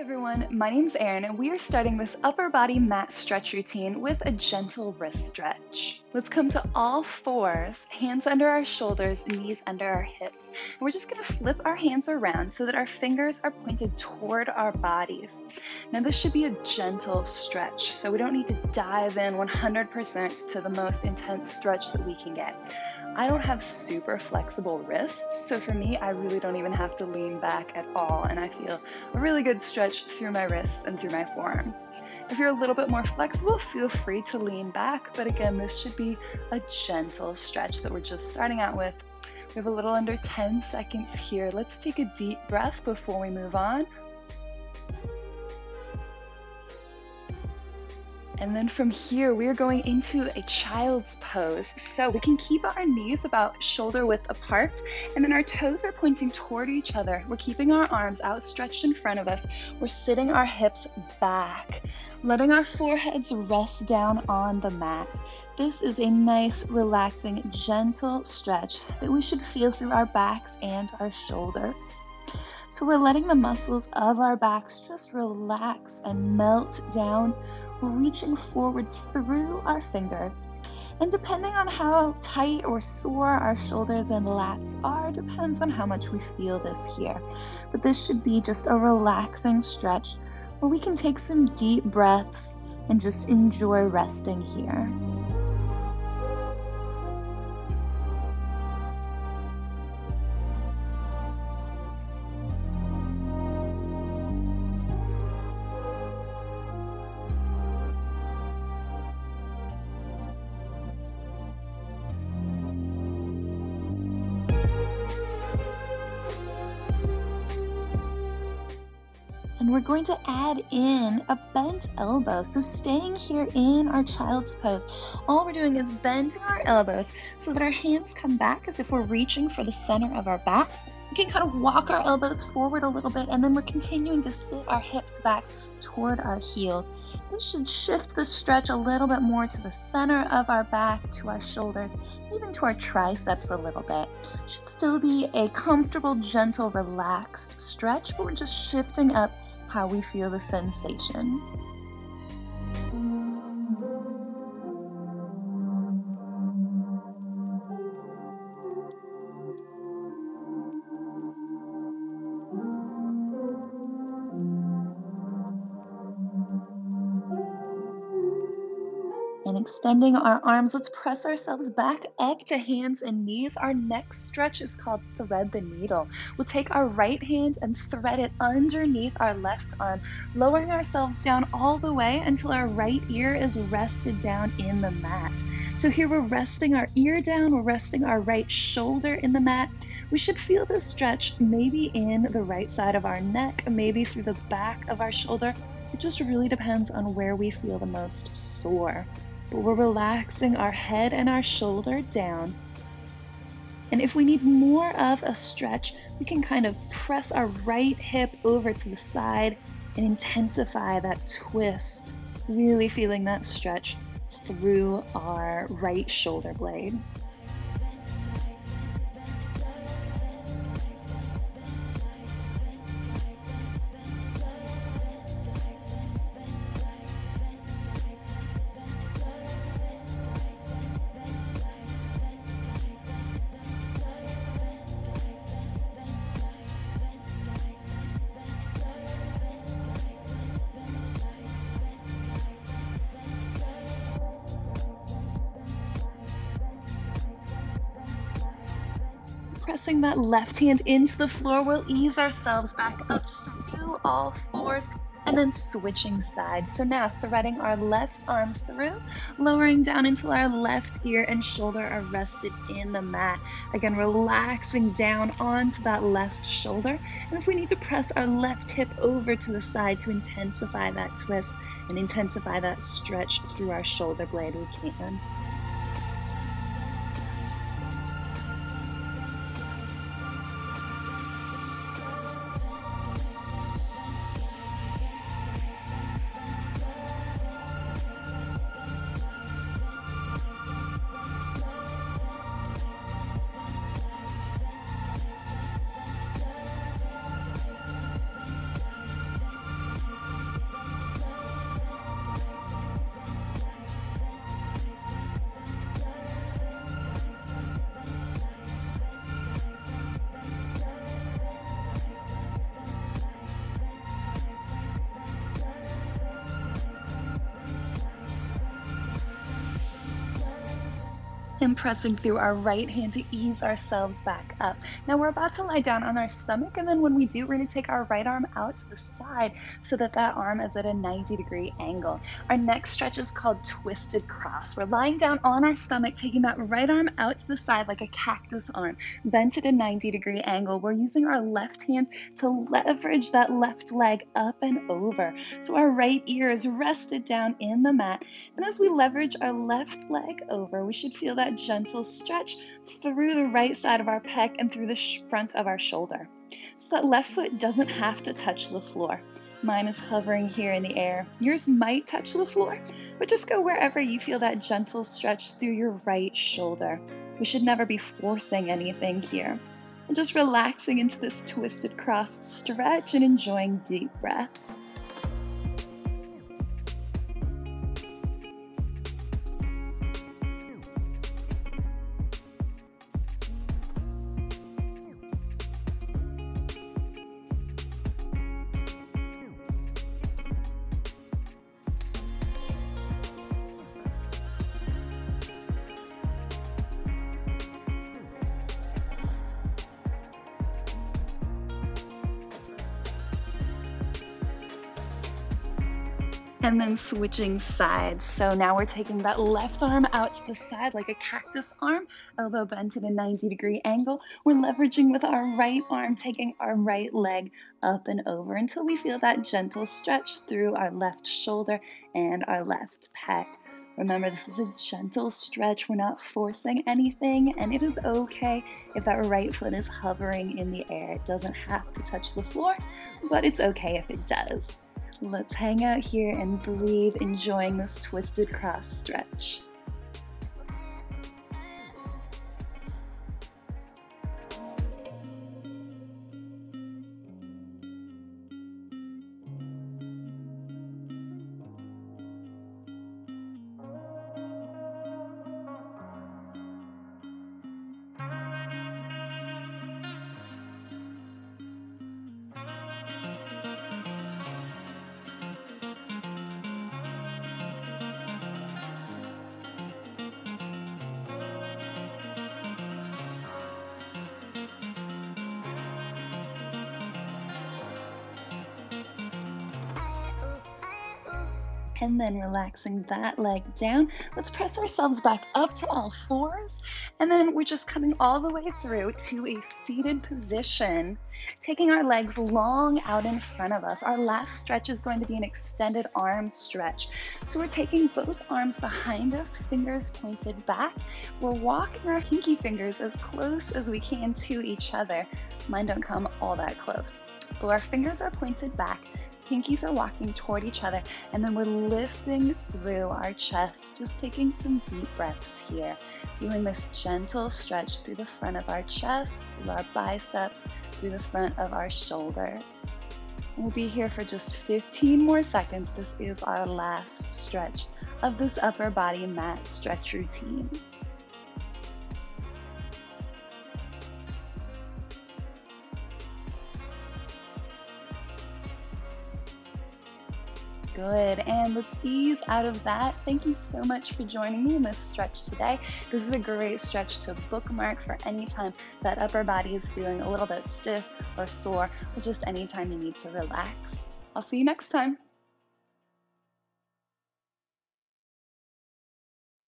Everyone, my name's Erin, and we are starting this upper body mat stretch routine with a gentle wrist stretch. Let's come to all fours, hands under our shoulders, knees under our hips. And we're just going to flip our hands around so that our fingers are pointed toward our bodies. Now, this should be a gentle stretch, so we don't need to dive in 100% to the most intense stretch that we can get. I don't have super flexible wrists, so for me, I really don't even have to lean back at all, and I feel a really good stretch through my wrists and through my forearms. If you're a little bit more flexible, feel free to lean back, but again, this should be a gentle stretch that we're just starting out with. We have a little under 10 seconds here. Let's take a deep breath before we move on. And then from here, we're going into a child's pose. So we can keep our knees about shoulder width apart, and then our toes are pointing toward each other. We're keeping our arms outstretched in front of us. We're sitting our hips back, letting our foreheads rest down on the mat. This is a nice, relaxing, gentle stretch that we should feel through our backs and our shoulders. So we're letting the muscles of our backs just relax and melt down. We're reaching forward through our fingers. And depending on how tight or sore our shoulders and lats are, depends on how much we feel this here. But this should be just a relaxing stretch where we can take some deep breaths and just enjoy resting here. And we're going to add in a bent elbow. So staying here in our child's pose, all we're doing is bending our elbows so that our hands come back as if we're reaching for the center of our back. We can kind of walk our elbows forward a little bit, and then we're continuing to sit our hips back toward our heels. This should shift the stretch a little bit more to the center of our back, to our shoulders, even to our triceps a little bit. Should still be a comfortable, gentle, relaxed stretch, but we're just shifting up how we feel the sensation. And extending our arms, let's press ourselves back up to hands and knees. Our next stretch is called thread the needle. We'll take our right hand and thread it underneath our left arm, lowering ourselves down all the way until our right ear is rested down in the mat. So here we're resting our ear down, we're resting our right shoulder in the mat. We should feel this stretch maybe in the right side of our neck, maybe through the back of our shoulder. It just really depends on where we feel the most sore. But we're relaxing our head and our shoulder down. And if we need more of a stretch, we can kind of press our right hip over to the side and intensify that twist, really feeling that stretch through our right shoulder blade. Pressing that left hand into the floor, we'll ease ourselves back up through all fours and then switching sides. So now threading our left arm through, lowering down until our left ear and shoulder are rested in the mat. Again, relaxing down onto that left shoulder. And if we need to press our left hip over to the side to intensify that twist and intensify that stretch through our shoulder blade, we can. And pressing through our right hand to ease ourselves back up. Now we're about to lie down on our stomach, and then when we do, we're going to take our right arm out to the side so that that arm is at a 90-degree angle. Our next stretch is called twisted cross. We're lying down on our stomach, taking that right arm out to the side like a cactus arm, bent at a 90-degree angle. We're using our left hand to leverage that left leg up and over. So our right ear is rested down in the mat. And as we leverage our left leg over, we should feel that gentle stretch through the right side of our pec and through the front of our shoulder. So that left foot doesn't have to touch the floor. Mine is hovering here in the air. Yours might touch the floor, but just go wherever you feel that gentle stretch through your right shoulder. We should never be forcing anything here. We're just relaxing into this twisted cross stretch and enjoying deep breaths. And then switching sides. So now we're taking that left arm out to the side like a cactus arm, elbow bent at a 90-degree angle. We're leveraging with our right arm, taking our right leg up and over until we feel that gentle stretch through our left shoulder and our left pec. Remember, this is a gentle stretch. We're not forcing anything, and it is okay if that right foot is hovering in the air. It doesn't have to touch the floor, but it's okay if it does. Let's hang out here and breathe, enjoying this twisted cross stretch. And then relaxing that leg down. Let's press ourselves back up to all fours. And then we're just coming all the way through to a seated position, taking our legs long out in front of us. Our last stretch is going to be an extended arm stretch. So we're taking both arms behind us, fingers pointed back. We're walking our pinky fingers as close as we can to each other. Mine don't come all that close. But our fingers are pointed back. Pinkies are walking toward each other, and then we're lifting through our chest, just taking some deep breaths here, feeling this gentle stretch through the front of our chest, through our biceps, through the front of our shoulders. We'll be here for just 15 more seconds. This is our last stretch of this upper body mat stretch routine. Good, and let's ease out of that. Thank you so much for joining me in this stretch today. This is a great stretch to bookmark for any time that upper body is feeling a little bit stiff or sore, or just any time you need to relax. I'll see you next time.